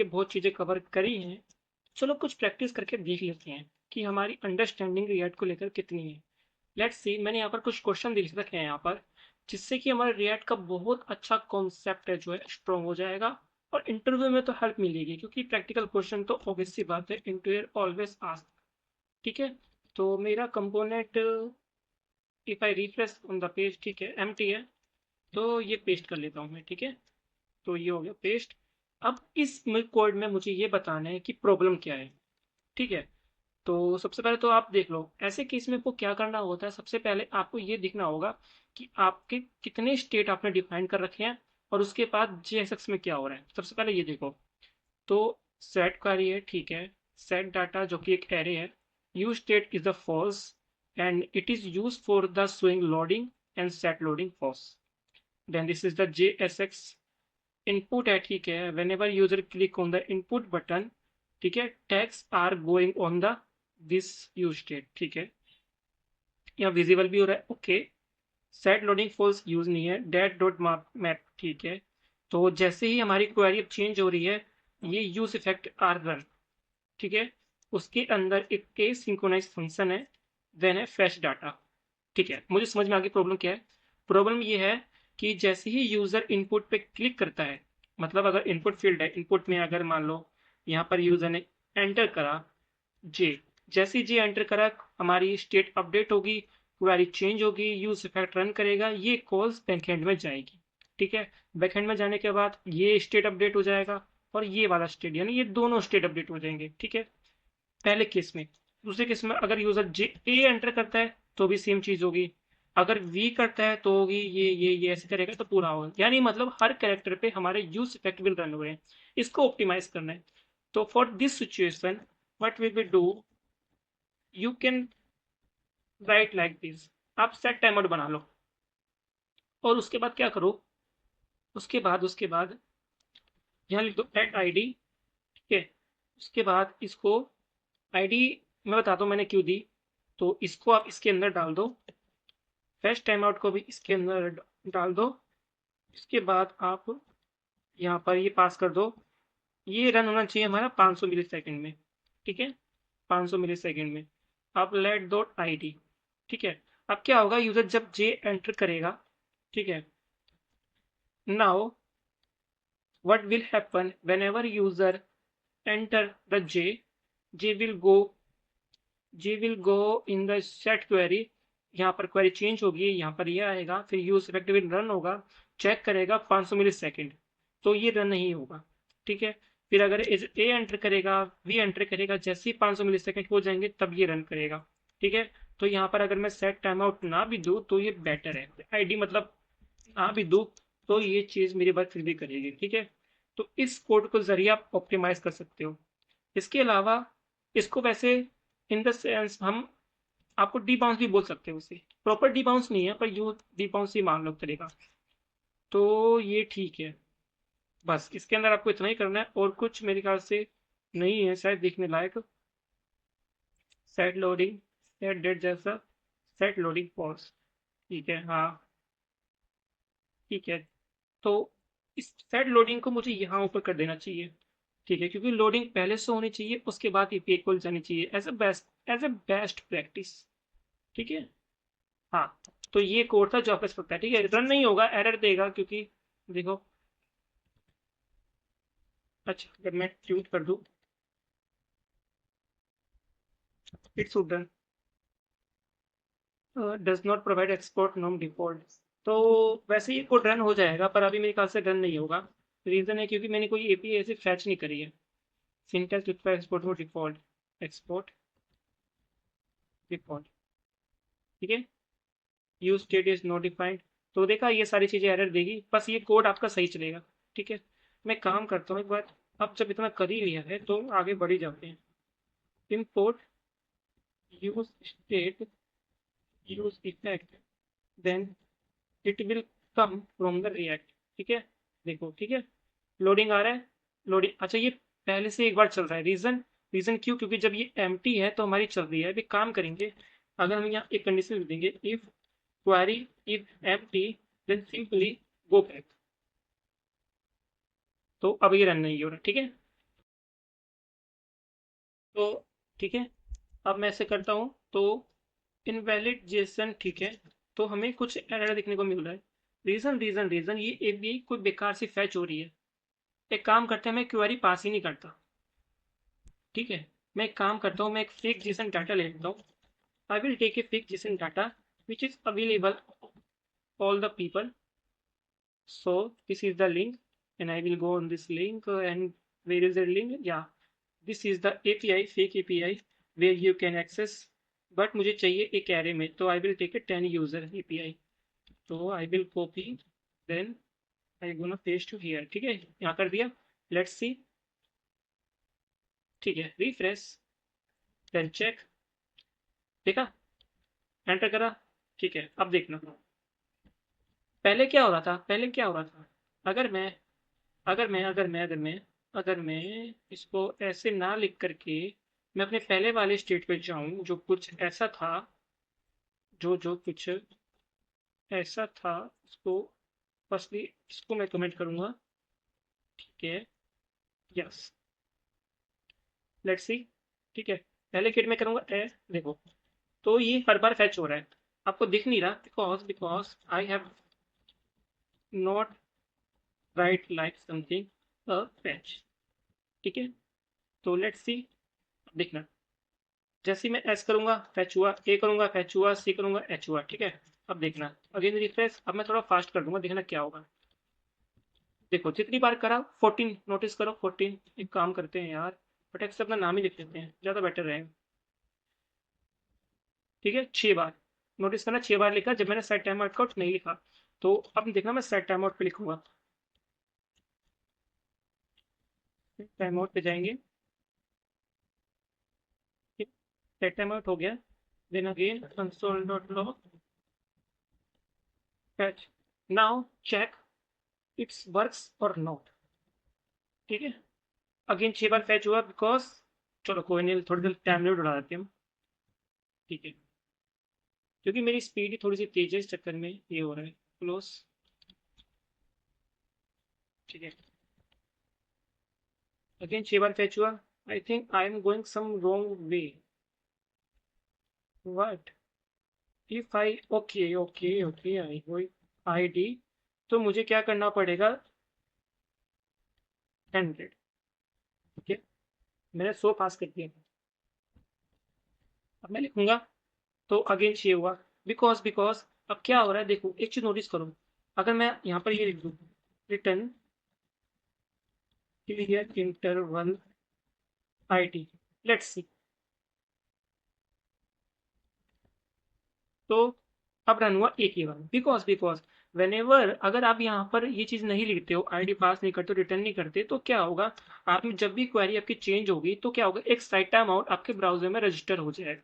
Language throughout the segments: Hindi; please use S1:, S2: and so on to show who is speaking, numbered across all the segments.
S1: के बहुत चीज़ें कवर करी हैं। चलो कुछ प्रैक्टिस करके देख लेते हैं कि हमारी अंडरस्टैंडिंग रिएक्ट को लेकर कितनी है। लेट्स सी, मैंने यहाँ पर कुछ क्वेश्चन लिख रखे हैं यहाँ पर, जिससे कि हमारे रिएक्ट का बहुत अच्छा कॉन्सेप्ट है जो है स्ट्रॉन्ग हो जाएगा। और इंटरव्यू में तो हेल्प मिलेगी, क्योंकि प्रैक्टिकल क्वेश्चन तो ऑब्वियस सी बात है, इंटरव्यूअर ऑलवेज आस्क। ठीक है, तो मेरा component, if I refresh on the page, ठीक है, एम्प्टी है, तो ये पेस्ट कर लेता हूँ मैं। ठीक है, तो ये हो गया पेस्ट। अब इस कोड में मुझे ये बताना है कि प्रॉब्लम क्या है। ठीक है, तो सबसे पहले तो आप देख लो, ऐसे केस में आपको क्या करना होता है। सबसे पहले आपको ये दिखना होगा कि आपके कितने स्टेट आपने डिफाइन कर रखे हैं, और उसके बाद JSX में क्या हो रहा है। सबसे पहले ये देखो, तो सेट क्वेरी है, ठीक है, सेट डाटा जो कि एक एरे है, use state is the false and it is use for the swing loading and set loading false. Then this is the JSX input है, ठीक है, whenever user click on the input button, ठीक है, tags are going on the this use state. ठीक है, यहाँ विजिबल भी हो रहा है, okay. Set loading false use नहीं है, डेट डॉट मैप, ठीक है। तो जैसे ही हमारी क्वेरी अब चेंज हो रही है, ये यूज इफेक्ट आर रन, ठीक है, उसके अंदर एक केस सिंक्रोनाइज फंक्शन है, देन है फैच डाटा। ठीक है, मुझे समझ में आ गई प्रॉब्लम क्या है। प्रॉब्लम ये है कि जैसे ही यूजर इनपुट पे क्लिक करता है, मतलब अगर इनपुट फील्ड है, इनपुट में अगर मान लो यहाँ पर यूजर ने एंटर करा जे, जैसे ही जे एंटर करा, हमारी स्टेट अपडेट होगी, क्वेरी चेंज होगी, यूज इफेक्ट रन करेगा, ये कॉल्स बैकएंड में जाएगी। ठीक है, बैकएंड में जाने के बाद ये स्टेट अपडेट हो जाएगा, और ये वाला स्टेट, यानी ये दोनों स्टेट अपडेट हो जाएंगे। ठीक है, पहले केस में। दूसरे केस में अगर यूजर जे ए एंटर करता है तो भी सेम चीज होगी, अगर वी करता है तो होगी ये ऐसे करेगा तो पूरा होगा, यानी मतलब हर कैरेक्टर पे हमारे यूज इफेक्ट विल रन हुए हैं। इसको ऑप्टिमाइज करना है। तो for this situation what will be do, you can write like this. आप सेट टाइमर बना लो, और उसके बाद क्या करो, उसके बाद यहाँ लिख दो एट आईडी। ठीक है, उसके बाद इसको आईडी मैं बताता हूँ मैंने क्यों दी। तो इसको आप इसके अंदर डाल दो, फैच टाइम आउट को भी इसके अंदर डाल दो। इसके बाद आप यहाँ पर ये पास कर दो, ये रन होना चाहिए हमारा 500 मिली सेकेंड में। ठीक है, 500 मिली सेकेंड में। आप लेट दो आईडी। ठीक है, अब क्या होगा, यूजर जब जे एंटर करेगा, ठीक है, now what will happen whenever user enter the j will go, in the set query। यहाँ पर क्वेरी चेंज होगी, यहाँ पर ये आएगा, फिर यूज इफेक्टिव रन होगा, चेक करेगा 500 मिली सेकेंड, तो ये रन नहीं होगा। ठीक है, फिर अगर ए एंटर करेगा, वी एंटर करेगा, जैसे ही 500 मिली सेकेंड हो जाएंगे तब ये रन करेगा। ठीक है, तो यहाँ पर अगर मैं सेट टाइम आउट ना भी दूँ तो ये बेटर है, आईडी मतलब ना भी दूँ तो ये चीज़ मेरी बात फिर भी करेगी। ठीक है, तो इस कोड को जरिए आप ऑप्टिमाइज कर सकते हो। इसके अलावा इसको वैसे इन द सेंस हम आपको डी बाउंस भी बोल सकते हो, उसे प्रॉपर डी बाउंस नहीं है पर यू डी बाउंस ही मान लो चलेगा। तो ये ठीक है, बस इसके अंदर आपको इतना ही करना है, और कुछ मेरे ख्याल से नहीं है शायद देखने लायक। सेट लोडिंग, सेट डेट जैसा, सेट लोडिंग फॉल्स, ठीक है, हाँ ठीक है। तो इस सेट लोडिंग को मुझे यहाँ ऊपर कर देना चाहिए। ठीक है, क्योंकि लोडिंग पहले से होनी चाहिए, उसके बाद एपीआई कॉल जानी चाहिए एज ए बेस्ट प्रैक्टिस। ठीक है, हाँ, तो ये कोड था जो आपका सकता है। ठीक है, रन नहीं होगा, एरर देगा, क्योंकि देखो, अच्छा अगर मैं ट्यूट कर दूं, it's done, does not provide export named default. तो वैसे ये कोड रन हो जाएगा, पर अभी मेरे ख्याल से रन नहीं होगा। रीजन है क्योंकि मैंने कोई एपीआई ऐसे फैच नहीं करी है। सिंटैक्स रिक्वायर एक्सपोर्ट हो डिफॉल्ट, एक्सपोर्ट डिफॉल्ट। ठीक है, use state is not defined. तो देखा, ये सारी चीजें एरर देगी, बस ये कोड आपका सही चलेगा। ठीक है, मैं काम करता हूँ एक बार, अब जब इतना कर ही लिया है तो आगे बढ़ ही जाते हैं। import use state use effect, then it will come from the react। ठीक है, देखो, ठीक है, लोडिंग आ रहा है, लोडिंग, अच्छा ये पहले से एक बार चल रहा है। रीजन क्यों, क्योंकि जब ये एम्प्टी है तो हमारी चल रही है। अभी काम करेंगे, अगर हम यहाँ एक कंडीशन लिख देंगे, if query if empty then simply go back, तो अब ये रन नहीं हो रहा। ठीक है, तो ठीक है, अब मैं ऐसे करता हूँ तो इनवैलिड जेसन, ठीक है। तो हमें कुछ एरर देखने को मिल रहा है। रीजन रीजन रीजन, ये एपीआई कोई बेकार सी फैच हो रही है। एक काम करते हैं, मैं क्वेरी पास ही नहीं करता। ठीक है, मैं एक काम करता हूँ, मैं एक फेक जेसन डाटा ले लेता हूँ। I will take a fake JSON data which is available all the people. So this is the link, and I will go on this link. And where is the link? Yeah, this is the API, fake API where you can access. But मुझे चाहिए एक array में, तो I will take a 10 user API. तो I will copy, then I gonna paste to here. ठीक है, यहाँ कर दिया। Let's see। ठीक है, refresh, then check। देखा, एंटर करा। ठीक है, अब देखना पहले क्या हो रहा था, पहले क्या हो रहा था। अगर मैं अगर मैं इसको ऐसे ना लिख करके मैं अपने पहले वाले स्टेट पे जाऊं, जो कुछ ऐसा था, जो कुछ ऐसा था, इसको फर्स्टली इसको मैं कमेंट करूंगा। ठीक है, यस, लेट्स सी। ठीक है, पहले केट में करूंगा ए, देखो। तो ये हर बार फैच हो रहा है, आपको दिख नहीं रहा, because I have not right like something a fetch. ठीक है, तो लेट्स सी, देखना। जैसे ही मैं एस करूंगा फैच हुआ, ए करूंगा फैच हुआ, सी करूंगा एच हुआ। ठीक है, अब देखना अगेन रिफ्रेश। अब मैं थोड़ा फास्ट कर दूंगा, देखना क्या होगा। देखो जितनी बार करा 14, नोटिस करो 14। एक काम करते हैं यार, फटाक से अपना नाम ही लिख लेते हैं, ज़्यादा बेटर रहेगा। ठीक है, 6 बार नोटिस करना, 6 बार लिखा जब मैंने सेट टाइम आउट नहीं लिखा। तो अब देखना, मैं सेट टाइम आउट पे लिखूंगा। टाइम आउट पे जाएंगे, सेट टाइम आउट हो गया। Then again console dot log fetch, now check it's works और नॉट। ठीक है, अगेन 6 बार फैच हुआ, बिकॉज चलो कोई नहीं, थोड़ी देर टाइम लिमिट बढ़ा देते हैं हम। ठीक है, क्योंकि मेरी स्पीड ही थोड़ी सी तेज है, इस चक्कर में ये हो रहा है। क्लोज। ठीक है, अगेन 6 बार फैच हुआ। I think I am going some wrong way. What if I, okay okay okay, I go I D. तो मुझे क्या करना पड़ेगा, 100। ठीक है, मैंने 100 पास कर दिया। अब मैं लिखूंगा, तो अगेन 6 हुआ, बिकॉज अब क्या हो रहा है, देखो एक चीज नोटिस करो। अगर मैं यहाँ पर ये लिख दूँ, return clear interval ID, let's see. तो अब रन हुआ एक ही बार, बिकॉज वेनेवर, अगर आप यहाँ पर ये चीज नहीं लिखते हो, आईडी पास नहीं करते हो, रिटर्न नहीं करते, तो क्या होगा, आप में जब भी क्वेरी आपकी चेंज होगी तो क्या होगा, एक साइट टाइम आउट आपके ब्राउजर में रजिस्टर हो जाएगा।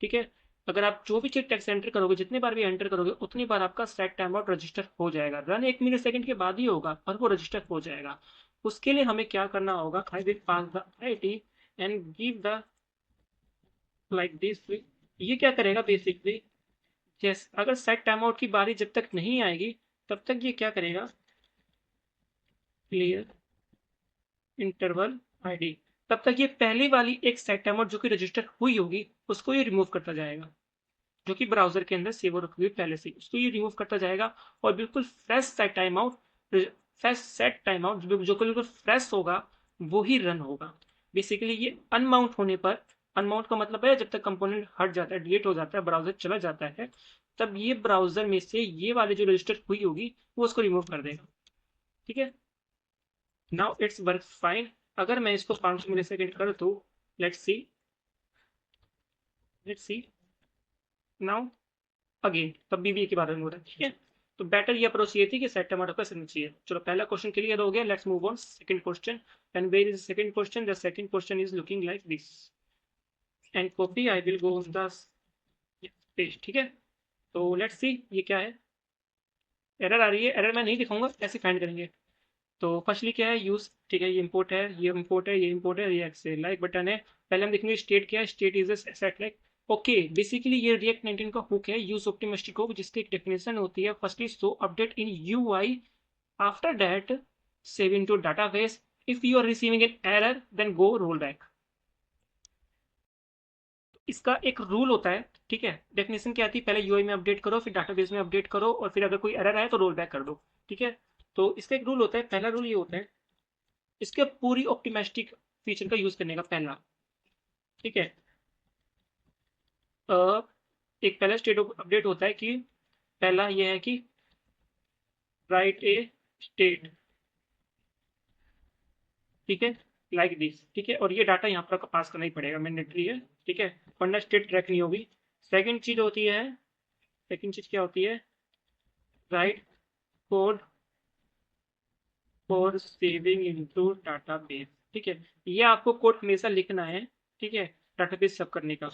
S1: ठीक है, अगर आप जो भी चीज टेक्स्ट एंटर करोगे, जितनी बार भी एंटर करोगे, उतनी बार आपका सेट टाइम आउट रजिस्टर हो जाएगा। रन 1 मिली सेकंड के बाद ही होगा, और वो रजिस्टर हो जाएगा। उसके लिए हमें क्या करना होगा, I will pass the ID and give the like this. ये क्या करेगा बेसिकली, यस, अगर सेट टाइम आउट की बारी जब तक नहीं आएगी, तब तक ये क्या करेगा, क्लियर इंटरवल आईडी, तब तक ये पहली वाली एक सेट टाइम आउट जो कि रजिस्टर हुई होगी, उसको ये रिमूव करता जाएगा। जो कि ब्राउजर के अंदर सेव हो रखी हुई पहले से, उसको ये रिमूव करता जाएगा। और बिल्कुल fresh set time out, fresh set time out जो कि बिल्कुल फ्रेश होगा, वो ही रन होगा। बेसिकली ये अनमाउंट होने पर, अनमाउंट का मतलब है जब तक कंपोनेंट हट जाता है, डिलीट हो जाता है, ब्राउजर चला जाता है, तब ये ब्राउजर में से ये वाली जो रजिस्टर हुई होगी वो उसको रिमूव कर देगा। ठीक है, नाउ इट्स वर्क फाइन। अगर मैं इसको 500 मिली सेकेंड कर दूँ, let's see, let's see now again, तब भी के बारे में हो रहा है। ठीक है, तो बेटर ये अप्रोच ये थी कि सेट टमाटो का करना चाहिए। चलो पहला क्वेश्चन क्लियर हो गया, let's move on second question. And where is second question, the second question is looking like this, and copy I will go on the page. ठीक है, तो लेट्स सी ये क्या है। एरर आ रही है, एरर मैं नहीं दिखाऊंगा, ऐसे फाइंड करेंगे। तो फर्स्टली क्या है, यूज। ठीक है, ये इंपोर्ट है, ये इंपोर्ट है, ये इंपोर्ट है, ये एक्से लाइक बटन है। पहले हम देखेंगे स्टेट क्या है, state is set like. Okay, basically ये रिएक्ट 19 का हुक है, यूज ऑप्टिमिस्टिक हुक, जिसकी एक डेफिनेशन होती है, firstly so update in UI, after that save into database, if you are receiving an error then go roll back. इसका एक रूल होता है, ठीक है। डेफिनेशन क्या आती है, पहले यूआई में अपडेट करो, फिर डाटाबेस में अपडेट करो, और फिर अगर कोई एरर आए तो रोल बैक कर दो, ठीक है। तो इसका एक रूल होता है, पहला रूल ये होता है इसके पूरी ऑप्टिमिस्टिक फीचर का यूज करने का पहला, ठीक है। एक पहला स्टेट अपडेट होता है कि पहला ये है कि राइट ए स्टेट, ठीक है, लाइक दिस, ठीक है। और ये डाटा यहाँ पर पास करना ही पड़ेगा, मैंडेटरी है, ठीक है, वरना स्टेट ट्रैक नहीं होगी। सेकंड चीज होती है, सेकंड चीज क्या होती है, right code for saving into database, ठीक है। ये आपको कोड हमेशा लिखना है, ठीक है, डाटाबेस सब करने का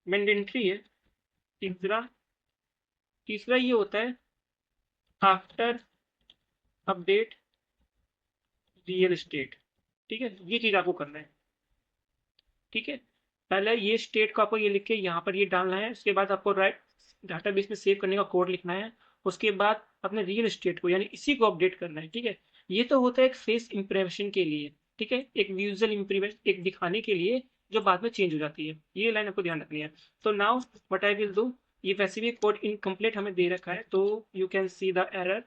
S1: मैंडेटरी है। तीसरा, तीसरा ये होता है आफ्टर अपडेट रियल स्टेट, ठीक है। ये चीज आपको करना है, ठीक है। पहले ये स्टेट को आपको ये लिख के यहाँ पर ये डालना है, उसके बाद आपको राइट डाटाबेस में सेव करने का कोड लिखना है, उसके बाद अपने रियल स्टेट को यानी इसी को अपडेट करना है, ठीक है। ये तो होता है एक फेस इंप्रेशन के लिए, ठीक है, एक विजुअल इंप्रेशन एक दिखाने के लिए जो बाद में चेंज हो जाती है, ये लाइन आपको ध्यान रखनी है। तो now what I will do, ये वैसे भी कोड इनकम्प्लीट हमें दे रखा है, तो you can see the error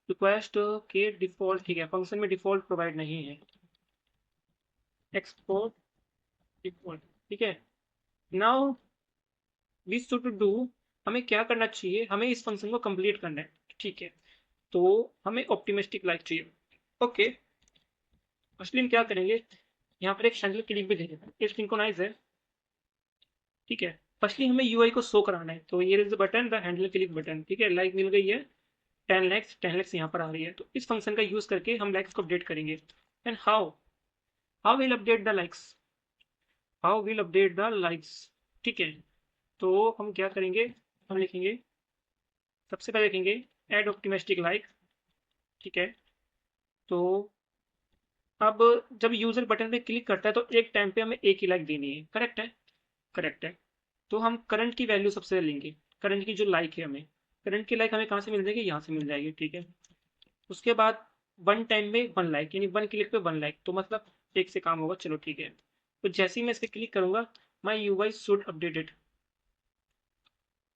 S1: request के डिफॉल्ट, ठीक है, फंक्शन में डिफॉल्ट प्रोवाइड नहीं है, एक्सपोर्ट डिफॉल्ट, ठीक है। नाउ वी शुड डू, हमें क्या करना चाहिए, हमें इस फंक्शन को कंप्लीट करना है, ठीक है। तो हमें ऑप्टिमिस्टिक लाइक चाहिए, ओके। फर्स्टली हम क्या करेंगे, यहाँ पर एक हैंडल क्लिक भी देंगे, ये सिंक्रोनाइज है, ठीक है। फर्स्टली हमें यूआई को शो कराना है, तो ये is the button, the handle click button, ठीक है, लाइक मिल गई है 10 लैक्स, 10 लैक्स यहाँ पर आ रही है, तो इस फंक्शन का यूज करके हम लाइक्स को अपडेट करेंगे। And how will update the likes, how will update the likes, ठीक है। तो हम क्या करेंगे, हम लिखेंगे, सबसे पहले लिखेंगे एड ऑप्टिमिस्टिक लाइक, ठीक है। तो अब जब यूजर बटन पे क्लिक करता है तो एक टाइम पे हमें एक ही लाइक देनी है, करेक्ट है, करेक्ट है। तो हम करंट की वैल्यू सबसे लेंगे, करंट की जो लाइक है, हमें करंट की लाइक हमें कहाँ से मिल जाएगी, यहाँ से मिल जाएगी, ठीक है। उसके बाद वन टाइम में 1 लाइक यानी 1 क्लिक पे 1 लाइक, तो मतलब एक से काम होगा, चलो ठीक है। तो जैसे ही मैं इस पर क्लिक करूंगा my you I should updated,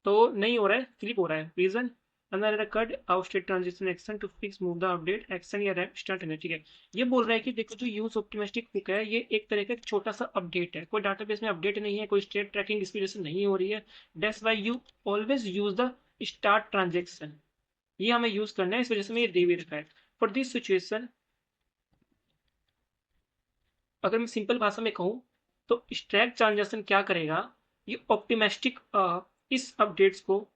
S1: तो नहीं हो रहा है, फ्लिप हो रहा है, रीजन अंदर cut out state transition action to fix move the update action या रैप स्टार्ट है, ठीक है। ये बोल रहा है कि देखो जो यूज ऑप्टिमिस्टिक हुक है ये एक तरह का एक छोटा सा अपडेट है, कोई डाटाबेस में अपडेट नहीं है, कोई स्टेट ट्रैकिंग इसकी वजह से नहीं हो रही है, that's why you always use the start transaction, ये हमें यूज करना है, इस वजह से मैं ये दे भी रखा है। फॉर दिस सिचुएशन, अगर मैं सिंपल भाषा में कहूँ तो स्टैक ट्रांजेक्शन क्या करेगा, ये ऑप्टिमिस्टिक इस अपडेट्स को,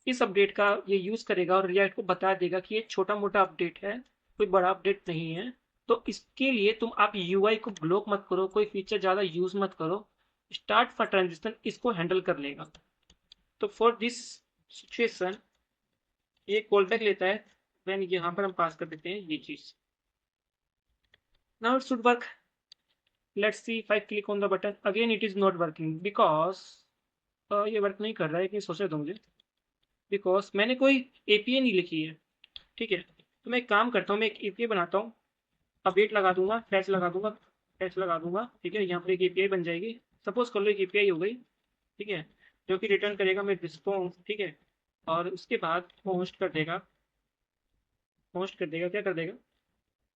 S1: इस अपडेट का ये यूज करेगा और रिएक्ट को बता देगा कि ये छोटा मोटा अपडेट है, कोई बड़ा अपडेट नहीं है। तो इसके लिए तुम आप यूआई को ब्लॉक मत करो, कोई फीचर ज्यादा यूज मत करो, स्टार्ट फॉर ट्रांजिशन इसको हैंडल कर लेगा। तो फॉर दिस सिचुएशन ये कॉल बैक लेता है, व्हेन यहाँ पर हम पास कर देते हैं ये चीज, now it should work. Let's see if I click on the button again it is not working because ये वर्क नहीं कर रहा है, कि सोचे दो मुझे, बिकॉज मैंने कोई एपीआई नहीं लिखी है, ठीक है। तो मैं एक काम करता हूँ, मैं एक एपीआई बनाता हूँ, अपडेट लगा दूंगा, फैच लगा दूंगा, फैच लगा दूंगा, ठीक है। यहाँ पर एक एपीआई बन जाएगी, सपोज कर लो एक एपीआई हो गई, ठीक है, जो कि रिटर्न करेगा मेरे रिस्पॉन्स, ठीक है। और उसके बाद पोस्ट कर देगा, पोस्ट कर देगा, क्या कर देगा,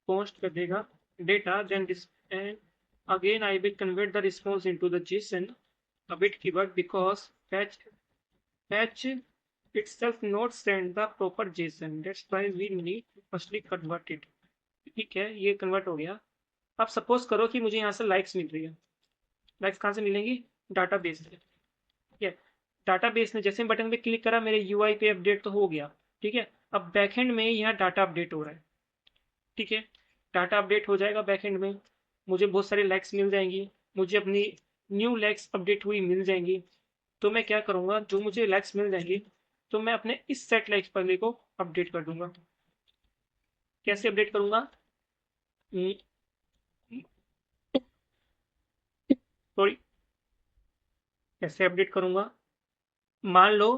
S1: पोस्ट कर देगा data, then and again I will convert the response into the JSON a bit keyword because fetch itself not send the proper JSON. That's why we need firstly convert it. ठीक है, ये कन्वर्ट हो गया। अब सपोज करो कि मुझे यहाँ से लाइक्स मिल रही है, लाइक्स कहाँ से मिलेंगी, डाटाबेस से, ठीक है। डाटाबेस ने जैसे बटन पे क्लिक करा मेरे यूआई पे अपडेट तो हो गया, ठीक है। अब बैकएंड में यहाँ डाटा अपडेट हो रहा है, ठीक है, डाटा अपडेट हो जाएगा बैकएंड में, मुझे बहुत सारी लाइक्स मिल जाएंगी, मुझे अपनी न्यू लाइक्स अपडेट हुई मिल जाएंगी। तो मैं क्या करूँगा, जो मुझे लाइक्स मिल जाएंगी तो मैं अपने इस सेट लाइक्स पहले को अपडेट कर दूंगा। कैसे अपडेट करूँगा, सॉरी, कैसे अपडेट करूँगा, मान लो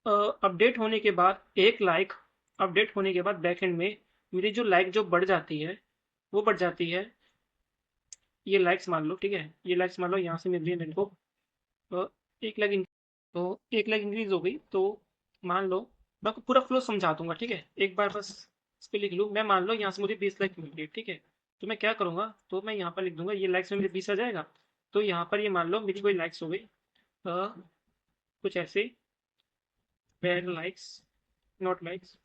S1: अपडेट होने के बाद एक लाइक, अपडेट होने के बाद बैकएंड में मेरी जो लाइक जो बढ़ जाती है वो बढ़ जाती है, ये लाइक्स मान लो, ठीक है, ये लाइक्स मान लो यहाँ से मिल रही है मेरे को, तो एक लाख तो 1 लाख इंक्रीज हो गई। तो मान लो, मैं आपको पूरा फ्लो समझा दूंगा, ठीक है, एक बार बस इस पे लिख लूँ। मैं मान लो यहाँ से मुझे 20 लाख मिल गई, ठीक है। तो मैं क्या करूँगा, तो मैं यहाँ पर लिख दूंगा, ये लाइक्स में मेरे 20 आ जाएगा। तो यहाँ पर ये मान लो मेरी कोई लाइक्स हो गई, कुछ ऐसे, where likes not likes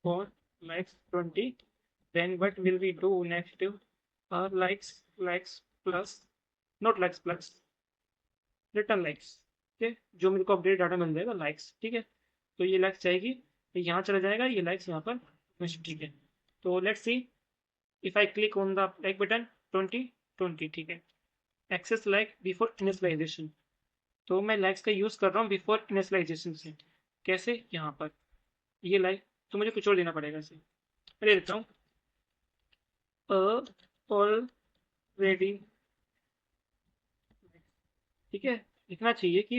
S1: for likes 20, then what will we do next? Likes plus not likes plus return likes, ठीक है, जो मेरे को अपडेट डाटा मिल जाएगा लाइक्स, ठीक है। तो ये लाइक्स जाएगी, तो यहाँ चला जाएगा, ये लाइक्स यहाँ पर, ठीक है। तो let's see, if I click on the like button, 20 ठीक है, एक्सेस लाइक बिफोर इनिशियलाइजेशन। तो मैं लाइक्स का यूज कर रहा हूँ बिफोर इनिशियलाइजेशन से। कैसे, यहाँ पर ये लाइक, तो मुझे कुछ और देना पड़ेगा इसे, मैं दे देता हूँ ऑलरेडी, ठीक है। लिखना चाहिए कि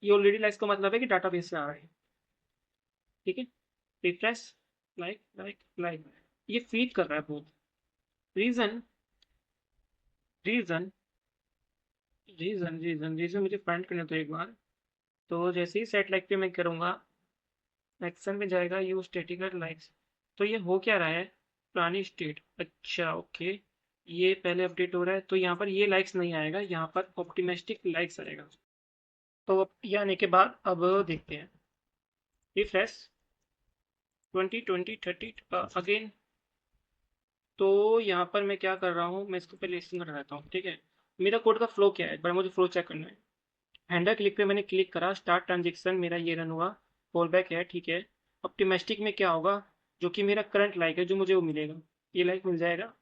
S1: ये ऑलरेडी लाइक्स का मतलब है कि डाटाबेस से आ रहा है, ठीक है। रिफ्रेश, लाइक लाइक लाइक, ये फीड कर रहा है बहुत। रीजन रीजन रीजन मुझे फाइंड करना तो एक बार। तो जैसे ही सेट लाइक पे मैं करूँगा, एक्शन में जाएगा यू स्टेटिक लाइक्स। तो ये हो क्या रहा है, पुरानी स्टेट, अच्छा ओके, ये पहले अपडेट हो रहा है, तो यहाँ पर ये लाइक्स नहीं आएगा, यहाँ पर ऑप्टिमिस्टिक लाइक्स आएगा। तो अब ये आने के बाद अब देखते हैं, रिफ्रेश 20 20 30 अगेन। तो यहाँ पर मैं क्या कर रहा हूँ, मैं इसको पहले लिस्टिंग कर रहता हूँ, ठीक है। मेरा कोड का फ्लो क्या है, पर मुझे फ्लो चेक करना है। हैंडल क्लिक पे मैंने क्लिक करा, स्टार्ट ट्रांजेक्शन, मेरा ये रन हुआ, फॉल बैक है, ठीक है। ऑप्टिमिस्टिक में क्या होगा, जो कि मेरा करंट लाइक है, जो मुझे वो मिलेगा, ये लाइक मिल जाएगा।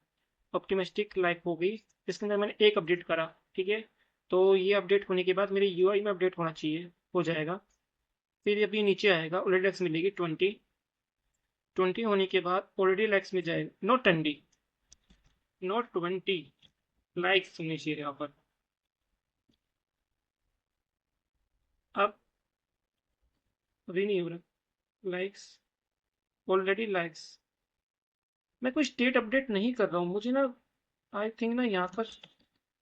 S1: ऑप्टिमिस्टिक लाइक हो गई, इसके अंदर मैंने एक अपडेट करा, ठीक है। तो ये अपडेट होने के बाद मेरे यूआई में अपडेट होना चाहिए, हो जाएगा। फिर अभी नीचे आएगा, ऑलरेडी लाइक्स मिलेगी 20 होने के बाद ऑलरेडी लाइक्स में जाएगा, नोट 20 लाइक्स होनी चाहिए यहाँ पर। अब अभी नहीं हो रहा, लाइक्स, ऑलरेडी लाइक्स, मैं कोई स्टेट अपडेट नहीं कर रहा हूँ, मुझे ना, आई थिंक ना यहाँ पर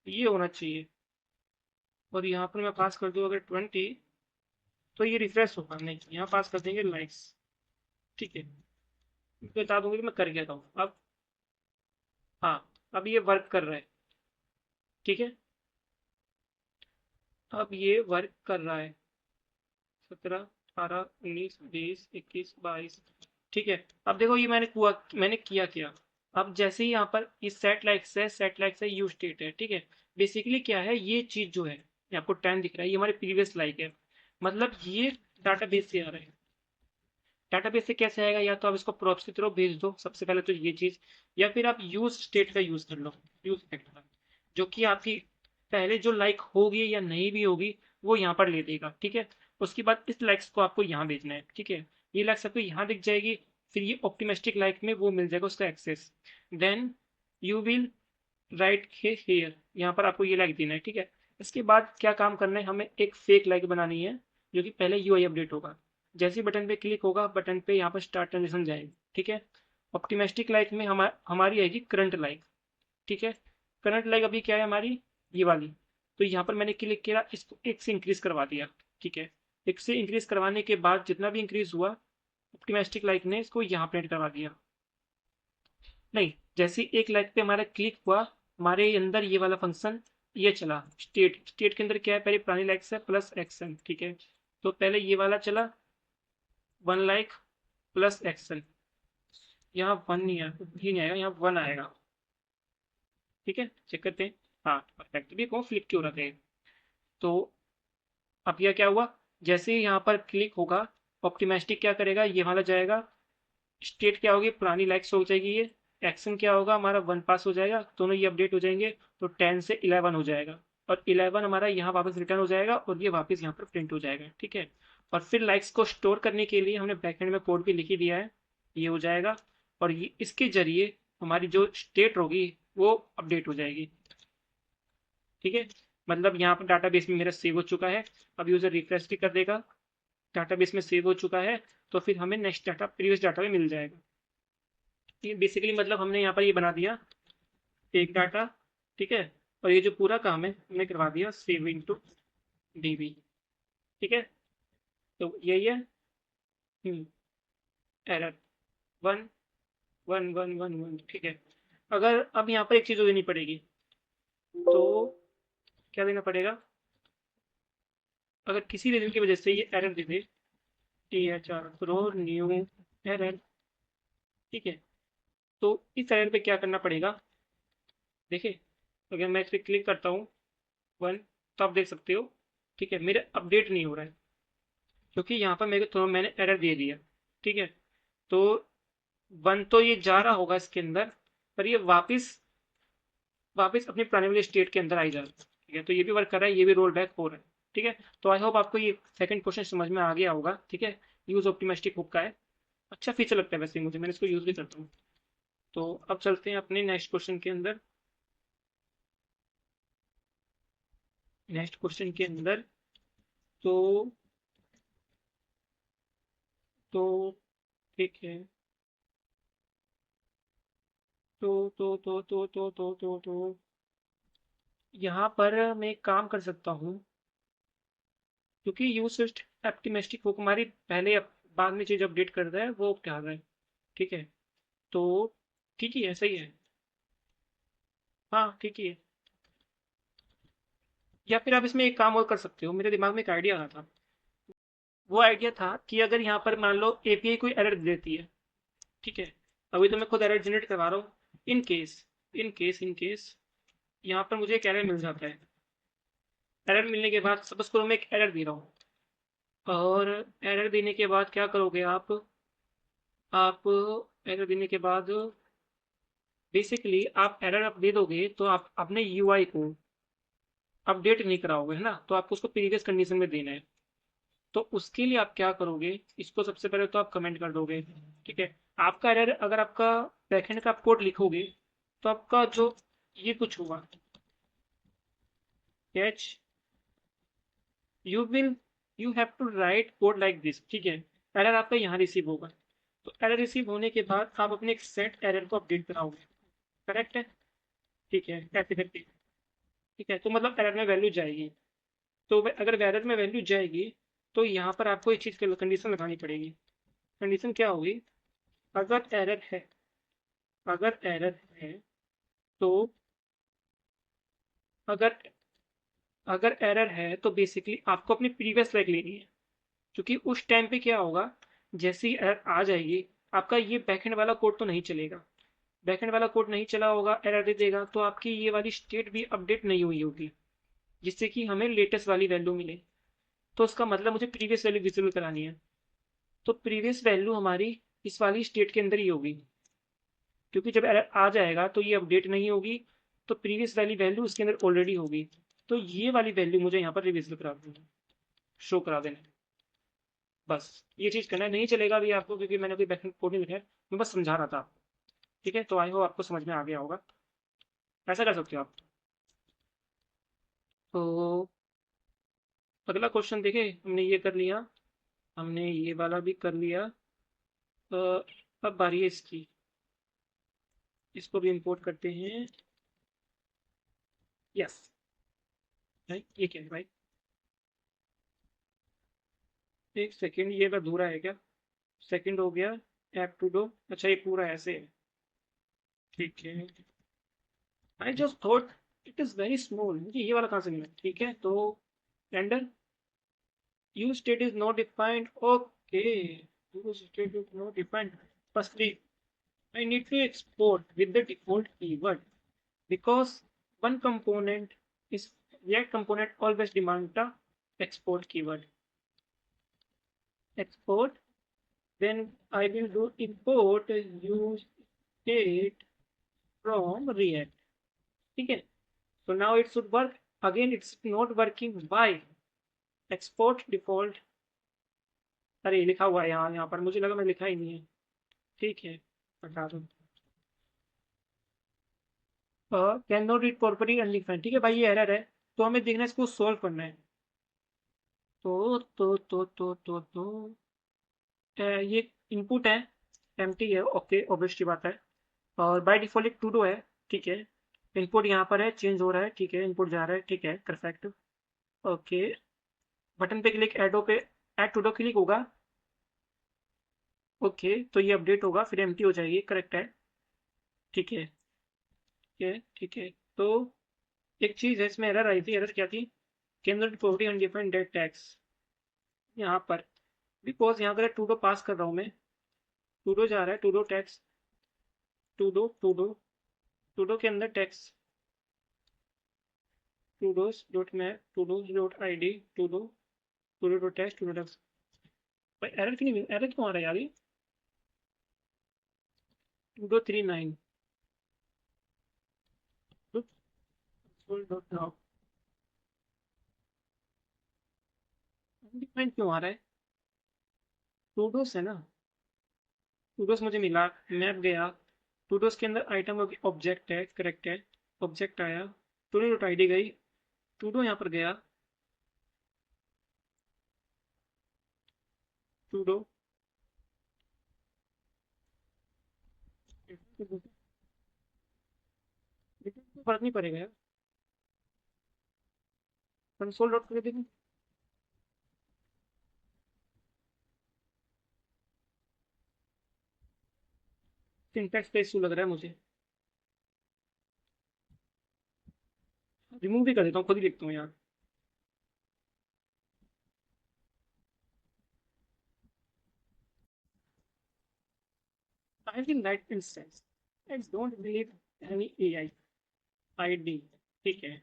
S1: ये होना चाहिए। और यहाँ पर मैं पास कर दूँ अगर 20, तो ये रिफ्रेश होगा, नहीं यहाँ पास कर देंगे लाइक्स, ठीक है। बता दूंगी कि मैं कर गया था अब। हाँ, अब ये वर्क कर रहा है, ठीक है। अब ये वर्क कर रहा है, 17 18 19 20 21 22, ठीक है। अब देखो ये मैंने किया क्या। अब जैसे ही यहाँ पर इस सेट लाइक से यू स्टेट है, ठीक है। बेसिकली क्या है, ये चीज जो है, ये आपको 10 दिख रहा है, ये हमारे प्रीवियस लाइक है, मतलब ये डाटाबेस से आ रहा है। डाटाबेस से कैसे आएगा, या तो आप इसको प्रॉप्स की तरह भेज दो, सबसे पहले तो ये चीज, या फिर आप यूज स्टेट का यूज कर लो, यूज स्टेट का, जो कि आपकी पहले जो लाइक होगी या नहीं भी होगी, वो यहाँ पर ले देगा, ठीक है। उसके बाद इस लाइक्स को आपको यहाँ भेजना है, ठीक है। ये लाइक्स आपको यहाँ दिख जाएगी, फिर ये ऑप्टिमिस्टिक लाइक में वो मिल जाएगा उसका access. Then you will write here, यहाँ पर आपको ये लाइक देना है, ठीक है। इसके बाद क्या काम करना है, हमें एक फेक लाइक बनानी है, जो कि पहले यूआई अपडेट होगा। जैसे ही बटन पे क्लिक होगा, बटन पे यहाँ पर स्टार्ट ट्रांजेक्शन जाएगी, ठीक है। ऑप्टिमिस्टिक लाइक में हमारी आएगी करंट लाइक, ठीक है। करंट लाइक अभी क्या है हमारी, ये वाली। तो यहाँ पर मैंने क्लिक किया, इसको 1 से इंक्रीज करवा दिया, ठीक है। 1 से इंक्रीज करवाने के बाद जितना भी इंक्रीज हुआ, ऑप्टिमिस्टिक लाइक ने इसको यहाँ प्रिंट करवा दिया। नहीं, जैसे ही 1 लाइक पे हमारा क्लिक हुआ, हमारे अंदर ये वाला फंक्शन ये चला, स्टेट के अंदर क्या है, पहले पुरानी लाइक है प्लस एक्शन, ठीक है। तो पहले ये वाला चला, 1 लाइक प्लस एक्शन, यहाँ 1 नहीं आएगा, ही नहीं आएगा, यहाँ 1 आएगा, ठीक है। चेक करते हैं, हाँ परफेक्ट, भी कौन फ्लिप क्यों रखे। तो अब यह क्या हुआ, जैसे ही यहाँ पर क्लिक होगा, ऑप्टिमिस्टिक क्या करेगा, ये वाला जाएगा, स्टेट क्या होगी, पुरानी लाइक्स हो जाएगी, ये एक्शन क्या होगा, हमारा 1 पास हो जाएगा, दोनों ये अपडेट हो जाएंगे। तो 10 से 11 हो जाएगा, और 11 हमारा यहाँ वापस रिटर्न हो जाएगा, और ये वापस यहाँ पर प्रिंट हो जाएगा, ठीक है। और फिर लाइक्स को स्टोर करने के लिए हमने बैकएंड में कोड भी लिख ही दिया है, ये हो जाएगा। और ये इसके जरिए हमारी जो स्टेट होगी वो अपडेट हो जाएगी, ठीक है। मतलब यहाँ पर डाटाबेस में मेरा सेव हो चुका है, अब यूजर रिफ्रेश भी कर देगा, डाटाबेस में सेव हो चुका है, तो फिर हमें नेक्स्ट डाटा प्रीवियस डाटा में मिल जाएगा। ये बेसिकली मतलब हमने यहाँ पर ये बना दिया एक डाटा, ठीक है। और ये जो पूरा काम है हमने करवा दिया सेव इनटू db। ठीक है, तो यही है। Error one one one one one. ठीक है, अगर अब यहाँ पर एक चीज़ और देनी पड़ेगी, तो क्या देना पड़ेगा? अगर किसी रीजन की वजह से ये एरर दे दे, T H R throw new error, ठीक है, तो इस एरर पे क्या करना पड़ेगा? देखिए, अगर मैं इस पर क्लिक करता हूँ वन, तो आप देख सकते हो, ठीक है, मेरा अपडेट नहीं हो रहा है, क्योंकि यहाँ पर मेरे थोड़ा मैंने एरर दे दिया। ठीक है, तो वन तो ये जा रहा होगा इसके अंदर, पर ये वापस वापस अपनी पुराने वाले स्टेट के अंदर आई जा रहा है। ठीक है, तो ये भी वर्क कर रहा है, ये भी रोल बैक हो रहा है। ठीक है, तो आई होप आपको ये सेकंड क्वेश्चन समझ में आ गया होगा। ठीक है, यूज ऑप्टिमिस्टिक हुक का है, अच्छा फीचर लगता है वैसे मुझे, मैंने इसको यूज भी करता हूँ। तो अब चलते हैं अपने नेक्स्ट क्वेश्चन के अंदर। नेक्स्ट क्वेश्चन के अंदर तो तो ठीक है, तो यहाँ पर मैं एक काम कर सकता हूँ, क्योंकि यूज ऑप्टिमिस्टिक हुक हमारी पहले बाद में चीज अपडेट कर रहा है, वो क्या रहा है। ठीक है, तो ठीक ही है, सही है। हाँ ठीक ही है। या फिर आप इसमें एक काम और कर सकते हो, मेरे दिमाग में एक आइडिया आ रहा था। वो आइडिया था कि अगर यहाँ पर मान लो एपीआई कोई एरर देती है, ठीक है, अभी तो मैं खुद एरर जनरेट करवा रहा हूँ, इन केस यहाँ पर मुझे एक एरर मिल जाता है। एरर मिलने के बाद सपोज करो मैं एक एरर दे रहा हूँ, और एरर देने के बाद क्या करोगे आप एरर देने के बाद बेसिकली आप एरर दे दोगे, तो आप अपने यूआई को अपडेट नहीं कराओगे, है ना, तो आपको उसको प्रीवियस कंडीशन में देना है। तो उसके लिए आप क्या करोगे, इसको सबसे पहले तो आप कमेंट कर दोगे। ठीक है, आपका एरर अगर आपका बैकएंड का आप कोड लिखोगे, तो आपका जो ये कुछ हुआ, catch, you will you have to write code like this. ठीक है, एरर आपका यहाँ रिसीव होगा, तो एरर रिसीव होने के बाद आप अपने एक सेट एरर को अपडेट कराओगे। करेक्ट है? ठीक है, ऐसे करके। ठीक है, तो मतलब एरर में वैल्यू जाएगी, तो अगर एरर में वैल्यू जाएगी, तो यहाँ पर आपको एक चीज़ की कंडीशन लगानी पड़ेगी। कंडीशन क्या होगी? अगर एरर है अगर एरर है तो अगर अगर एरर है तो बेसिकली आपको अपनी प्रीवियस लैग लेनी है, क्योंकि उस टाइम पे क्या होगा, जैसे ही एरर आ जाएगी, आपका ये बैकएंड वाला कोड तो नहीं चलेगा। बैकएंड वाला कोड नहीं चला होगा, एरर दे देगा, तो आपकी ये वाली स्टेट भी अपडेट नहीं हुई होगी, जिससे कि हमें लेटेस्ट वाली वैल्यू मिले। तो उसका मतलब मुझे प्रीवियस वैल्यू विजिबल करानी है, तो प्रीवियस वैल्यू हमारी इस वाली स्टेट के अंदर ही होगी, क्योंकि जब एरर आ जाएगा तो ये अपडेट नहीं होगी, तो प्रीवियस वाली वैल्यू उसके अंदर ऑलरेडी होगी। तो ये वाली वैल्यू मुझे यहाँ पर रिविजिबल करा देना, शो करा देना है। बस ये चीज़ करना है, नहीं चलेगा अभी आपको, क्योंकि मैंने कोई बैकएंड कोड नहीं लिखा है, मैं बस समझा रहा था आपको। ठीक है, तो आई होप आपको समझ में आ गया होगा, ऐसा कर सकते हो आप। तो अगला क्वेश्चन देखे, हमने ये कर लिया, हमने ये वाला भी कर लिया। अब बारी है इसकी, इसको भी इंपोर्ट करते हैं। यस भाई, ये क्या है भाई? एक सेकेंड, ये अधूरा है क्या? सेकंड हो गया, ऐप टू डो, अच्छा ये पूरा ऐसे है। ठीक है, I just thought it is very small, मुझे ये वाला कहाँ से मिला? ठीक है, तो render use state is not defined, okay, use state is not defined. Firstly, I need to export with the default keyword, because one component is React component always demand the export keyword. Export, then I will do import use state from React. Okay, so now it should work. Again, it's not working. Why? Export default, अरे लिखा हुआ है यहाँ पर, मुझे लगा मैं लिखा ही नहीं है। ठीक है, हटा दो। Can not read property undefined, ठीक है भाई, ये एरर है, तो हमें देखना है, इसको सॉल्व करना है। तो ये इनपुट है, एम्प्टी है, ओके, ऑब्वियस सी बात है। और बाय डिफॉल्ट एक टू डू है। ठीक है, इनपुट यहाँ पर है, चेंज हो रहा है, ठीक है, इनपुट जा रहा है, ठीक है, परफेक्ट। ओके, बटन पे click, add to do click होगा। ओके, तो ये अपडेट होगा, फिर एम्प्टी हो जाएगी, करेक्ट है। ठीक है, ठीक है, ठीक है। तो एक चीज़ है, इसमें एरर आई थी। एरर क्या थी? Can property undefined that tags, यहाँ पर। बिकॉज यहाँ अगर टू डो पास कर रहा हूँ मैं, टू डो जा रहा है, to do tags, to do के अंदर tags, to dos dot map, to dos dot I D, to do dot tags, to do tags. भाई एरर क्यों नहीं, एरर क्यों आ रहा है यार ये? To do 39 dot now, undefined क्यों आ रहा है? टू डोज है ना, टू डोज मुझे मिला, मैप गया, टू डोज के अंदर आइटम ऑब्जेक्ट है, करेक्ट है। ऑब्जेक्ट आया, टू डॉट आई डी गई, टू डो यहाँ पर गया, टू डो फर्क नहीं पड़ेगा यार, कंसोल डॉट करके देखो। सिंटैक्स पे इशू लग रहा है मुझे, रिमूव भी कर देता हूँ, खुद ही देखता हूँ यार। I will write instance. Let's don't believe any AI ID। ठीक है,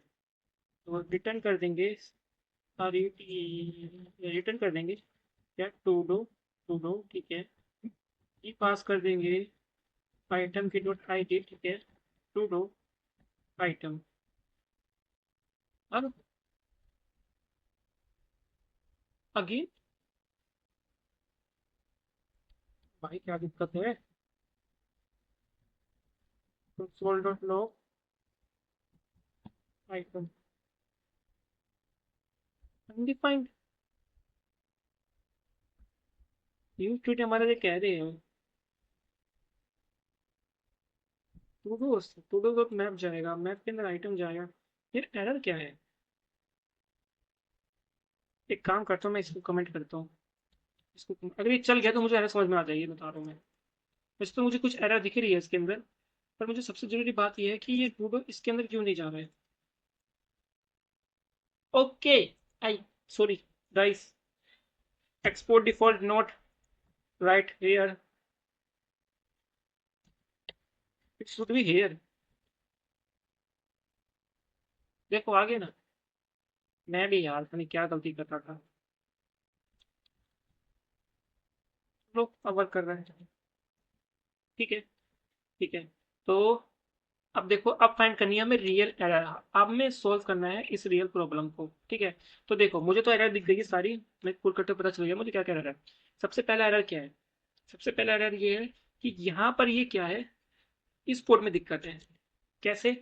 S1: तो रिटर्न कर देंगे, रिटर्न कर देंगे क्या, टू डो ठीक है, ये पास कर देंगे आइटम की डॉट आई डी, ठीक है, टू डो आइटम। अब अगेन, भाई क्या दिक्कत है? Console dot log item undefined, use tweet हमारे लिए कह रहे हो। टू डू डॉट मैप जाएगा, मैप के अंदर आइटम जाएगा, फिर एरर क्या है? एक काम करता हूँ, मैं इसको कमेंट करता हूँ, इसको अगर ये चल गया तो मुझे एरर समझ में आ जाएगी, बता रहा हूँ मैं। वैसे तो मुझे कुछ एरर दिख रही है इसके अंदर, पर मुझे सबसे जरूरी बात यह है कि ये टूडो इसके अंदर क्यों नहीं जा रहा है। Okay, I sorry guys, export default not right here, it should be here. देखो आगे ना, मैं भी यार पता नहीं क्या गलती कर रहा था। लो अब वर्क कर रहा है, ठीक है, ठीक है। तो अब देखो, अब फाइंड करनी है हमें रियल एरर, अब हमें सोल्व करना है इस रियल प्रॉब्लम को, ठीक है। तो देखो, मुझे तो एरर दिख गई सारी, मैं पुल करते पता चल गया मुझे क्या क्या एरर है। सबसे पहला एरर क्या है? सबसे पहला एरर ये है कि यहाँ पर ये क्या है, इस कोड में दिक्कत है। कैसे?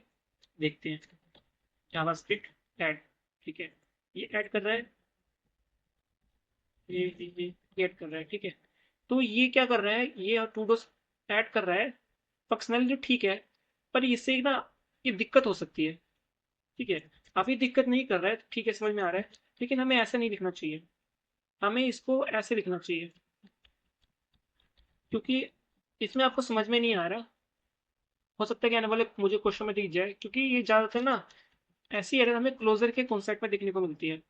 S1: देखते हैं, जावास्क्रिप्ट ऐड, ठीक है, ये ऐड कर रहा है, ये ऐड कर रहा है, ठीक है। तो ये क्या कर रहा है, ये टू डोस ऐड कर रहा है, फंक्शनैलिटी ठीक है, पर इससे ना ये दिक्कत हो सकती है, ठीक है। अभी दिक्कत नहीं कर रहा है, ठीक है, समझ में आ रहा है, लेकिन हमें ऐसा नहीं लिखना चाहिए, हमें इसको ऐसे लिखना चाहिए, क्योंकि इसमें आपको समझ में नहीं आ रहा। हो सकता है कि आने वाले मुझे क्वेश्चन में दिख जाए, क्योंकि ये ज़्यादातर ना ऐसी एरर हमें क्लोजर के कॉन्सेप्ट में देखने को मिलती है,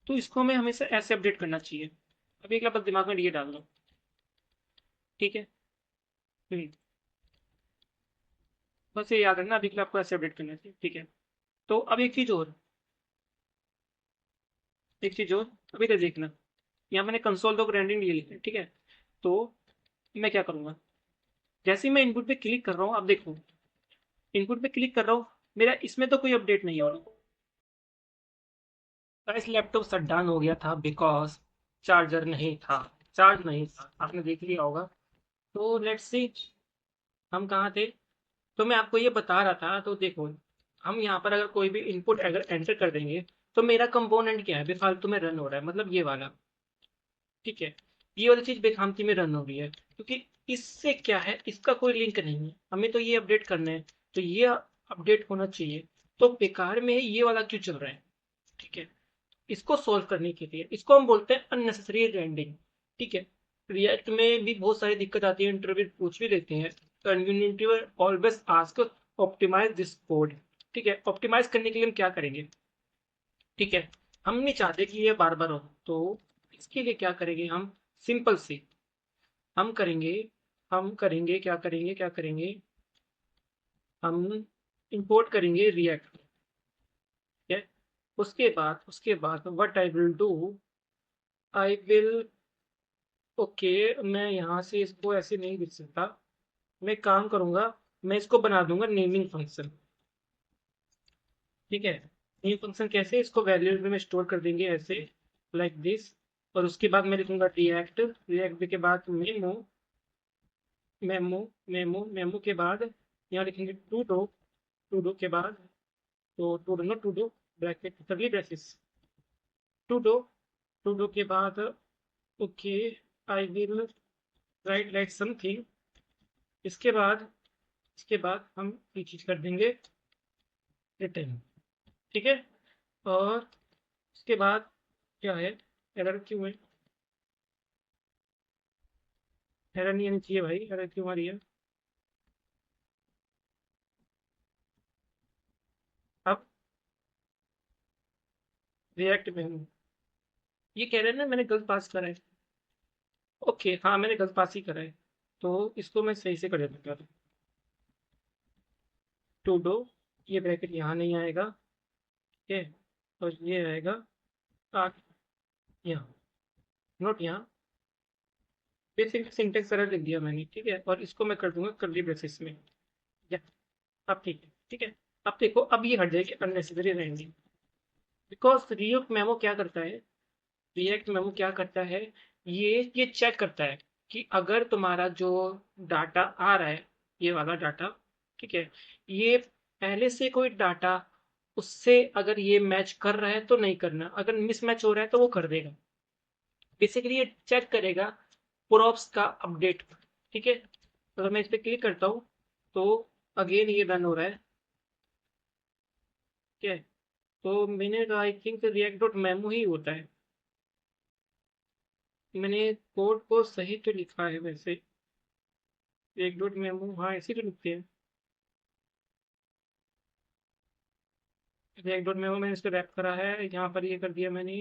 S1: तो इसको हमें हमेशा ऐसे अपडेट करना चाहिए। अभी एक बार बस दिमाग में ये डाल दो, ठीक है। हम्म, बस ये याद रखना, अभी के लिए आपको ऐसे अपडेट करना चाहिए, ठीक है। तो अब एक चीज़ और, एक चीज़ और, अभी तो देखना, यहाँ मैंने कंसोल डॉक रेंडरिंग ले लिया है, ठीक है। तो मैं क्या करूँगा, जैसे ही मैं इनपुट पे क्लिक कर रहा हूँ, अब देखो, इनपुट पे क्लिक कर रहा हूँ, मेरा इसमें तो कोई अपडेट नहीं हो रहा। गाइस लैपटॉप शट डाउन हो गया था बिकॉज चार्जर नहीं था, चार्ज नहीं था, आपने देख लिया होगा। तो लेट्स सी, हम कहाँ थे? तो मैं आपको ये बता रहा था, तो देखो, हम यहाँ पर अगर कोई भी इनपुट अगर एंटर कर देंगे, तो मेरा कंपोनेंट क्या है, बेफालतू में रन हो रहा है, मतलब ये वाला, ठीक है। ये वाली चीज़ बेखामती में रन हो रही है, क्योंकि इससे क्या है, इसका कोई लिंक नहीं है, हमें तो ये अपडेट करना है, तो ये अपडेट होना चाहिए। तो बेकार में ये वाला क्यों चल रहा है, ठीक है। इसको सोल्व करने के लिए इसको हम बोलते हैं अननेसेसरी रेंडरिंग। ठीक है, रिएक्ट में भी बहुत सारी दिक्कत आती है, इंटरव्यू पूछ भी लेते हैं। Community always ask optimize this code. ठीक है, ऑप्टिमाइज करने के लिए हम क्या करेंगे? ठीक है, हम नहीं चाहते कि ये बार बार हो, तो इसके लिए क्या करेंगे हम? सिंपल सी हम करेंगे, क्या करेंगे, हम इंपोर्ट करेंगे रिएक्ट। ठीक है, उसके बाद what I will do, I will, okay, मैं यहाँ से इसको ऐसे नहीं लिख सकता। मैं एक काम करूंगा, मैं इसको बना दूंगा नेमिंग फंक्शन। ठीक है, नेम फंक्शन कैसे, इसको वेरिएबल में स्टोर कर देंगे ऐसे, लाइक दिस। और उसके बाद मैं लिखूंगा रिएक्ट, रिएक्ट के बाद मेमो, मेमो के बाद यहाँ लिखेंगे टू डो, टू डो के बाद, तो to do bracket curly braces, to do, to do के बाद, okay, I will write like something. इसके बाद, हम ये चीज कर देंगे रिटर्न। ठीक है, और उसके बाद क्या है, एरर क्यों है? एरर नहीं आनी चाहिए भाई, एरर क्यों आ रही है? अब रिएक्ट में हूँ, ये कह रहे हैं ना मैंने गलत पास करा है। ओके, हाँ मैंने गलत पास ही करा है, तो इसको मैं सही से कर देता हूँ। टू डो, ये ब्रैकेट यहाँ नहीं आएगा, ठीक है, और ये आएगा आठ यहाँ, नोट यहाँ। बेसिक सिंटेक्स एरर लिख दिया मैंने, ठीक है, और इसको मैं कर दूंगा कर्ली ब्रेसेस में। या अब ठीक है, ठीक है। अब देखो, अब ये हट जाएगी unnecessary ranging, because react memo क्या करता है, रिएक्ट मेमो क्या करता है, ये चेक करता है कि अगर तुम्हारा जो डाटा आ रहा है, ये वाला डाटा, ठीक है, ये पहले से कोई डाटा उससे अगर ये मैच कर रहा है तो नहीं करना, अगर मिसमैच हो रहा है तो वो कर देगा। बेसिकली ये चेक करेगा प्रॉप्स का अपडेट। ठीक है, अगर मैं इस पर क्लिक करता हूँ तो अगेन ये रन हो रहा है। ठीक है, तो मैंने कहा I think React dot memo ही होता है, मैंने कोड को सही तो लिखा है वैसे। रिएक्ट डॉट मेमो, हाँ ऐसे तो लिखते हैं। रिएक्ट डॉट मेमो मैंने इस पर रैप करा है, यहाँ पर ये कर दिया मैंने।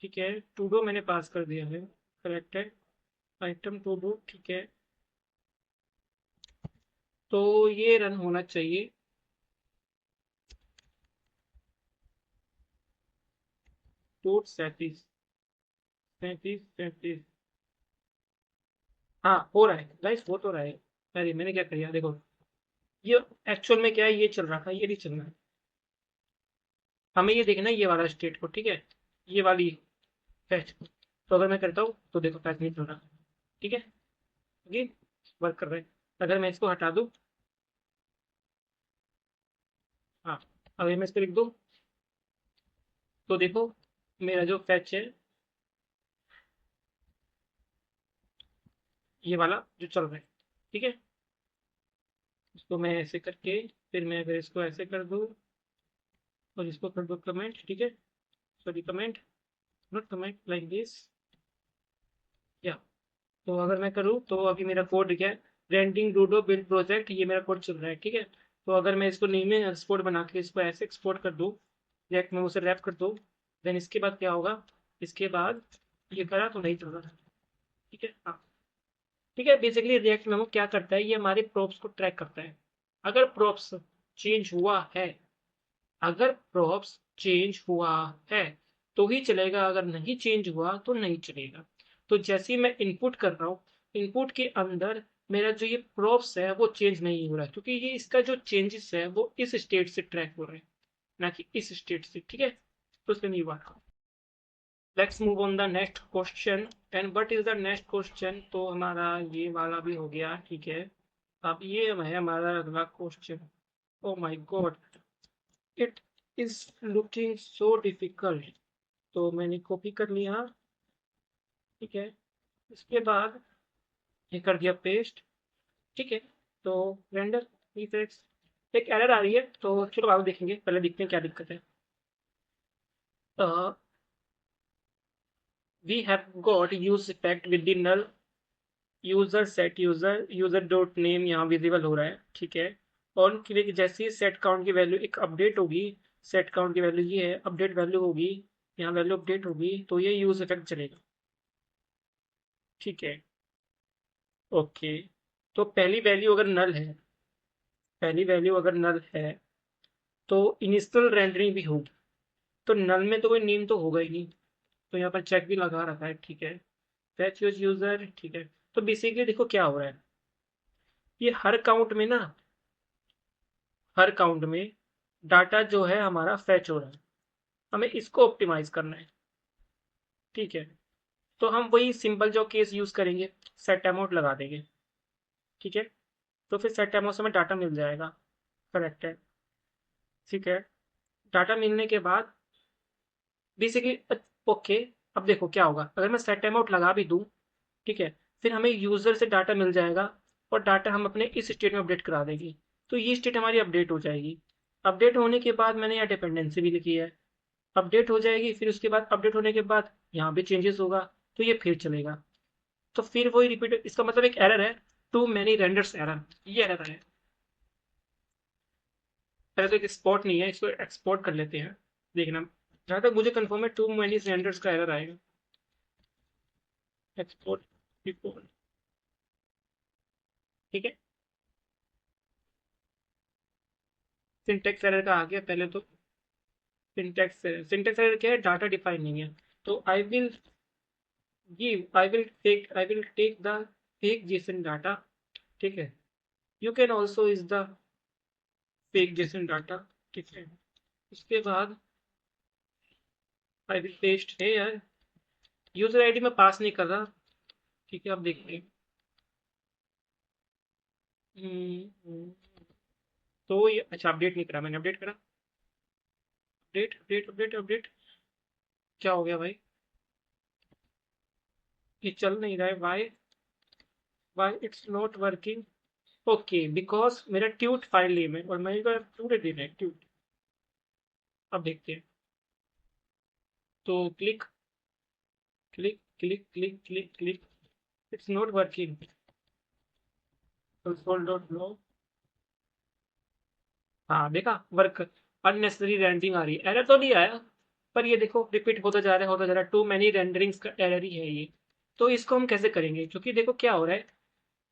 S1: ठीक है, टू डू मैंने पास कर दिया है, करेक्ट है, आइटम टू डू, ठीक है, तो ये रन होना चाहिए। टू 37, हाँ हो रहा है गाइस, हो तो रहा है। अरे मैंने क्या किया देखो, ये एक्चुअल में क्या है, ये चल रहा था, ये नहीं चल रहा है। हमें ये देखना है ये वाला स्टेट को, ठीक है, ये वाली फैच को। तो अगर मैं करता हूँ तो देखो फैच नहीं चल रहा। ठीक है, ये वर्क कर रहा है। अगर मैं इसको हटा दूँ, हाँ, अगर मैं इसको लिख दूँ तो देखो मेरा जो फैच है, ये वाला जो चल रहा है। ठीक है, इसको मैं ऐसे करके, फिर मैं अगर इसको ऐसे कर दूँ और इसको कर दूँ कमेंट, ठीक है, sorry comment, not comment like this, या, तो अगर मैं करूँ तो अभी मेरा कोड क्या है, रेंटिंग डूडो बिल्ड प्रोजेक्ट, ये मेरा कोड चल रहा है। ठीक है, तो अगर मैं इसको नीम में एक्सपोर्ट बना के इसको ऐसे एक्सपोर्ट कर दूँ, रिएक्ट में उसे रैप कर दूँ, देन इसके बाद क्या होगा, इसके बाद ये करा तो नहीं चल रहा। ठीक है, हाँ, ठीक है, बेसिकली रिएक्ट मेमो क्या करता है, ये हमारे प्रॉप्स को ट्रैक करता है। अगर प्रॉप्स चेंज हुआ है, अगर प्रॉप्स चेंज हुआ है तो ही चलेगा, अगर नहीं चेंज हुआ तो नहीं चलेगा। तो जैसे ही मैं इनपुट कर रहा हूँ, इनपुट के अंदर मेरा जो ये प्रॉप्स है वो चेंज नहीं हो रहा है, क्योंकि ये इसका जो चेंजेस है वो इस स्टेट से ट्रैक हो रहे हैं, ना कि इस स्टेट से। ठीक है, तो उसमें नहीं हुआ। Let's move on the next question. And what is the next question, तो हमारा ये वाला भी हो गया, ठीक है। अब ये है हमारा अगला question. Oh my God, it is looking so difficult, तो मैंने कॉपी कर लिया। ठीक है, इसके बाद ये कर दिया पेस्ट। ठीक है, तो रेंडर इफेक्ट्स, एक एरर आ रही है, तो चलो आगे देखेंगे, पहले देखते हैं क्या दिक्कत है। we have got use effect with the null user set user dot name यहाँ विजिबल हो रहा है, ठीक है। ऑन क्लिक जैसे ही सेट काउंट की वैल्यू एक अपडेट होगी, सेट काउंट की वैल्यू ये है, अपडेट वैल्यू होगी, यहाँ वैल्यू अपडेट होगी तो ये यूज इफेक्ट चलेगा, ठीक है। ओके, तो पहली वैल्यू अगर नल है, पहली वैल्यू अगर नल है तो इनिशियल रेंडरिंग भी होगी, तो नल में तो कोई नेम तो होगा ही नहीं, तो यहाँ पर चेक भी लगा रखा है, ठीक है। फैच यूज यूजर, ठीक है। तो बेसिकली देखो क्या हो रहा है, ये हर काउंट में ना, हर काउंट में डाटा जो है हमारा फैच हो रहा है, हमें इसको ऑप्टिमाइज करना है, ठीक है। तो हम वही सिंपल जो केस यूज करेंगे, सेट अमाउंट लगा देंगे, ठीक है। तो फिर सेट अमाउंट से हमें डाटा मिल जाएगा, करेक्ट है, ठीक है। डाटा मिलने के बाद बेसिकली ओके, अब देखो क्या होगा अगर मैं सेट अमाउंट लगा भी दूं, ठीक है, फिर हमें यूजर से डाटा मिल जाएगा और डाटा हम अपने इस स्टेट में अपडेट करा देंगे, तो ये स्टेट हमारी अपडेट हो जाएगी। अपडेट होने के बाद मैंने यहाँ डिपेंडेंसी भी लिखी है, अपडेट हो जाएगी, फिर उसके बाद अपडेट होने के बाद यहाँ पे चेंजेस होगा, तो ये फिर चलेगा, तो फिर वही रिपीट, इसका मतलब एक एरर है, टू मैनी रेंडर्स एरर, ये एरर है। पहले तो एक एक्सपोर्ट नहीं है, इसको एक्सपोर्ट कर लेते हैं, देखना जहाँ तक मुझे कंफर्म है टू मैनी रेंडर्स का एरर आएगा। एक्सपोर्ट रिपोर्ट, ठीक है। सिंटेक्स एरर का आ गया पहले तो, सिंटेक्स एरर क्या है, डाटा डिफाइन नहीं है, तो I will take the fake JSON data, ठीक है। You can also is the fake JSON data, ठीक है। उसके बाद आई विल पेस्ट है यार, यूजर आईडी में पास नहीं कर रहा, ठीक है। अब देखते हैं, हम्म, तो ये अच्छा अपडेट नहीं करा मैंने, अपडेट करा, अपडेट अपडेट अपडेट अपडेट, क्या हो गया भाई, ये चल नहीं रहा है, why it's not working. Okay, because मेरा ट्यूट फाइल नेम है और मेरे को ट्यूट देना है, ट्यूट। अब देखते हैं, तो click click click click click click, it's not working, console dot log, हाँ देखा वर्क, अननेसेसरी रेंडरिंग आ रही है, एरर तो नहीं आया, पर ये देखो रिपीट होता जा रहा है, होता जा रहा है, टू मैनी रेंडरिंग्स का एरर ही है ये। तो इसको हम कैसे करेंगे, क्योंकि देखो क्या हो रहा है,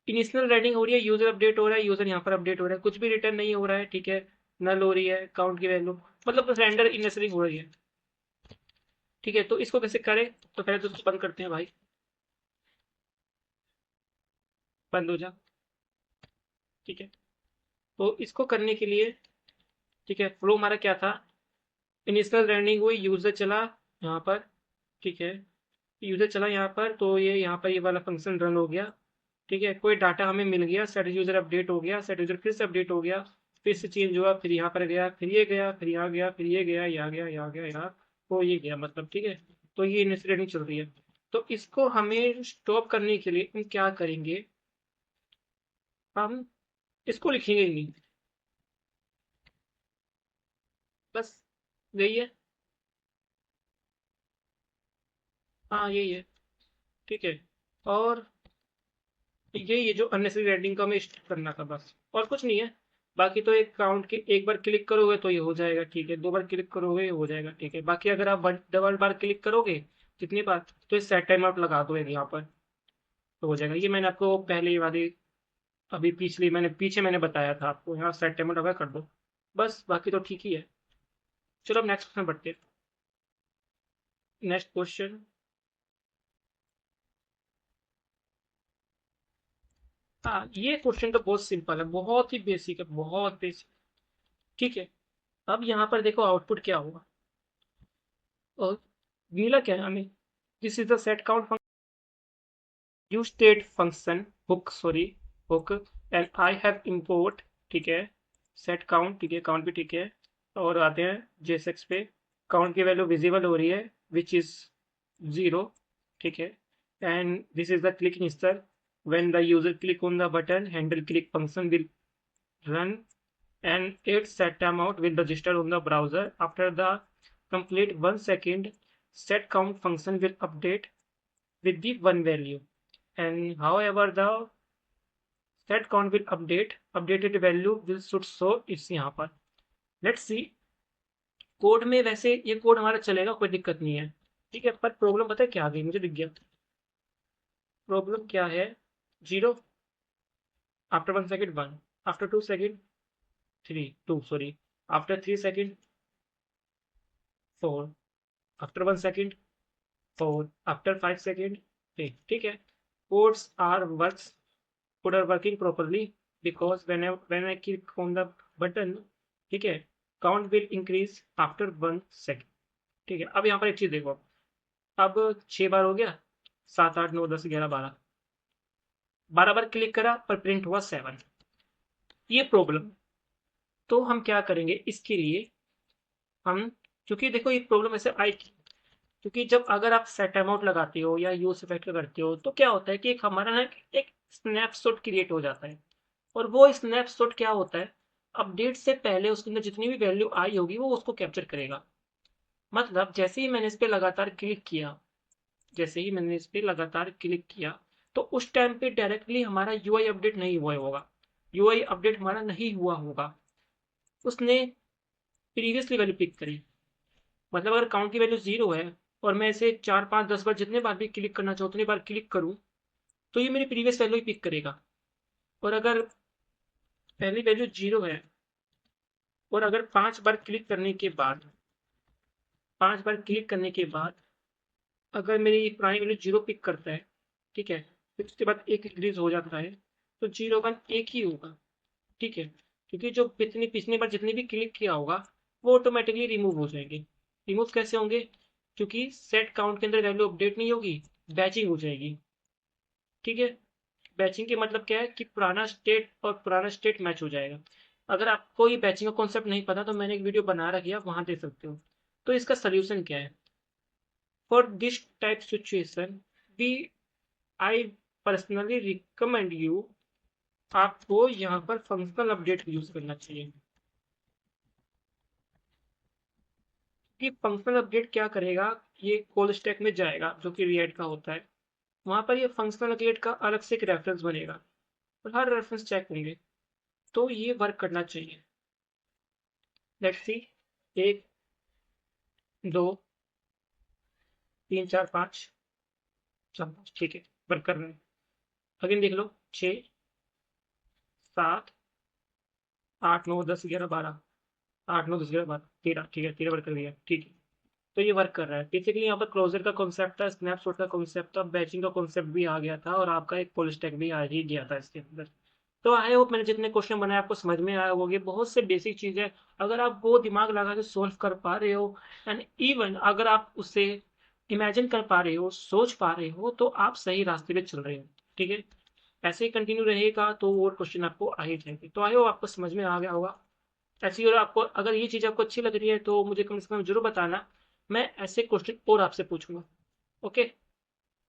S1: इनिशियल रेंडरिंग हो रही है, यूजर अपडेट हो रहा है, यूजर यहाँ पर अपडेट हो रहा है, कुछ भी रिटर्न नहीं हो रहा है, ठीक है। नल हो रही है काउंट की वैल्यू, मतलब रेंडर इनिशियलिंग हो रही है, ठीक है। तो इसको कैसे करें, तो पहले तो इसको बंद करते हैं भाई, बंद हो जा, ठीक है। तो इसको करने के लिए, ठीक है, फ्लो हमारा क्या था, इनिशियल रेंडरिंग हुई, यूजर चला यहाँ पर, ठीक है। यूजर चला यहाँ पर, तो ये यहाँ पर ये वाला फंक्शन रन हो गया, ठीक है। कोई डाटा हमें मिल गया, सेट यूजर अपडेट हो गया, सेट यूजर फिर से अपडेट हो गया, फिर से चेंज हुआ, फिर यहाँ पर गया, फिर ये गया, फिर यहाँ गया, फिर ये गया, यहाँ गया, यहाँ गया, यहाँ, तो ये गया, मतलब ठीक है। तो ये इनिशियल चल रही है, तो इसको हमें स्टॉप करने के लिए हम क्या करेंगे, हम इसको लिखेंगे ही नहीं, बस यही है, हाँ यही है, ठीक है। और ये जो अननेसेसरी रेंडरिंग का हमें स्टॉप करना था, बस और कुछ नहीं है। बाकी तो एक काउंट के एक बार क्लिक करोगे तो ये हो जाएगा, ठीक है, दो बार क्लिक करोगे ये हो जाएगा, ठीक है। बाकी अगर आप डबल बार क्लिक करोगे कितनी बार, तो इस सेट टाइम आउट लगा दो एक यहाँ पर, तो हो जाएगा। ये मैंने आपको पहले वाली, अभी पिछली मैंने पीछे मैंने बताया था आपको, यहाँ सेट टाइम आउट लगा कर दो, बस बाकी तो ठीक ही है। चलो अब नेक्स्ट क्वेश्चन बढ़ते हैं, नेक्स्ट क्वेश्चन। हाँ ये क्वेश्चन तो बहुत सिंपल है, बहुत ही बेसिक है, बहुत बेसिक, ठीक है। अब यहाँ पर देखो आउटपुट क्या होगा, और नीला क्या है हमें, this is the set count use state function hook, sorry, hook, and I have import, ठीक है, set count, ठीक है, काउंट भी ठीक है। और आते हैं JSX पे, काउंट की वैल्यू विजिबल हो रही है विच इज 0, ठीक है। And this is the click इंस्टर, when the user click on the button, handle click function will run and its set timeout will register on the browser. After the complete 1 second, set count function will update with the one value, and however the set count will updated value will should show इस यहाँ पर। लेट्स सी, कोड में वैसे ये कोड हमारा चलेगा, कोई दिक्कत नहीं है, ठीक है, पर प्रॉब्लम पता है क्या आ गई, मुझे दिख गया प्रॉब्लम क्या है। 0 after 1 second 1, after 2 second 3 2 sorry, after 3 second 4, after 1 second 4, after 5 second 3, ठीक है। Codes are works, code are working properly because when I click on the button, ठीक है, count will increase after 1 second, ठीक है। अब यहाँ पर एक चीज देखो, अब 6 बार हो गया, 7 8 9 10 11 12, 12 बार क्लिक करा पर प्रिंट हुआ 7, ये प्रॉब्लम। तो हम क्या करेंगे इसके लिए, हम, क्योंकि देखो ये प्रॉब्लम ऐसे आई क्योंकि जब अगर आप सेट टाइम आउट लगाते हो या यूज इफेक्ट करते हो तो क्या होता है कि एक हमारा ना एक स्नैपशॉट क्रिएट हो जाता है, और वो स्नैपशॉट क्या होता है, अपडेट से पहले उसके अंदर जितनी भी वैल्यू आई होगी वो उसको कैप्चर करेगा। मतलब जैसे ही मैंने इस पे लगातार क्लिक किया, जैसे ही मैंने इस पे लगातार क्लिक किया, तो उस टाइम पे डायरेक्टली हमारा यूआई अपडेट नहीं हुआ होगा, यूआई अपडेट हमारा नहीं हुआ होगा, उसने प्रीवियसली वैल्यू पिक करी। मतलब अगर काउंट की वैल्यू 0 है और मैं इसे 4 5 10 बार जितने बार भी क्लिक करना चाहूँ उतनी बार क्लिक करूँ, तो ये मेरी प्रीवियस वैल्यू ही पिक करेगा। और अगर पहली वैल्यू 0 है और अगर 5 बार क्लिक करने के बाद, 5 बार क्लिक करने के बाद अगर मेरी पुरानी वैल्यू 0 पिक करता है, ठीक है, फिर उसके बाद एक इंक्रीज हो जाता है, तो 0 1 एक ही होगा, ठीक है, क्योंकि जो पिछली पिछली बार जितनी भी क्लिक किया होगा वो ऑटोमेटिकली रिमूव हो जाएंगे। रिमूव कैसे होंगे, क्योंकि सेट काउंट के अंदर वैल्यू अपडेट नहीं होगी, बैचिंग हो जाएगी, ठीक है। बैचिंग के मतलब क्या है कि पुराना स्टेट और पुराना स्टेट मैच हो जाएगा। अगर आपको ये बैचिंग का कॉन्सेप्ट नहीं पता तो मैंने एक वीडियो बना रखी है, आप वहां देख सकते हो। तो इसका सोल्यूशन क्या है, for this type situation we, I personally recommend you, आपको यहाँ पर फंक्शनल अपडेट यूज करना चाहिए। कि फंक्शनल अपडेट क्या करेगा, ये कॉल स्टैक में जाएगा जो कि रिएक्ट का होता है, वहां पर ये फंक्शनल अपडेट का अलग से एक रेफरेंस बनेगा और हर रेफरेंस चेक होंगे, तो ये वर्क करना चाहिए। लेट्स सी, 1 2 3 4 5 4 5, ठीक है, वर्क कर रहे हैं। अगेन देख लो, 6 7 8 9 10 11 12, 8 9 10 11 12 13, ठीक है, 13 वर्क कर दिया, ठीक है। तो ये वर्क कर रहा है बेसिकली, यहाँ पर क्लोजर का कॉन्सेप्ट था, स्नैपशॉट का कॉन्सेप्ट था, बैचिंग का कॉन्सेप्ट भी आ गया था और आपका एक फुल स्टैक भी आ ही गया था इसके अंदर। तो आई होप मैंने जितने क्वेश्चन बनाए आपको समझ में आया होंगे, बहुत से बेसिक चीज़ है, अगर आप वो दिमाग लगा के सोल्व कर पा रहे हो, एंड इवन अगर आप उसे इमेजिन कर पा रहे हो, सोच पा रहे हो, तो आप सही रास्ते पे चल रहे हो, ठीक है। ऐसे ही कंटिन्यू रहेगा तो और क्वेश्चन आपको आ ही जाएंगे। तो आई होप आपको समझ में आ गया होगा। ऐसी, और आपको अगर ये चीज़ आपको अच्छी लग रही है तो मुझे कम से कम जरूर बताना, मैं ऐसे क्वेश्चन और आपसे पूछूंगा। ओके।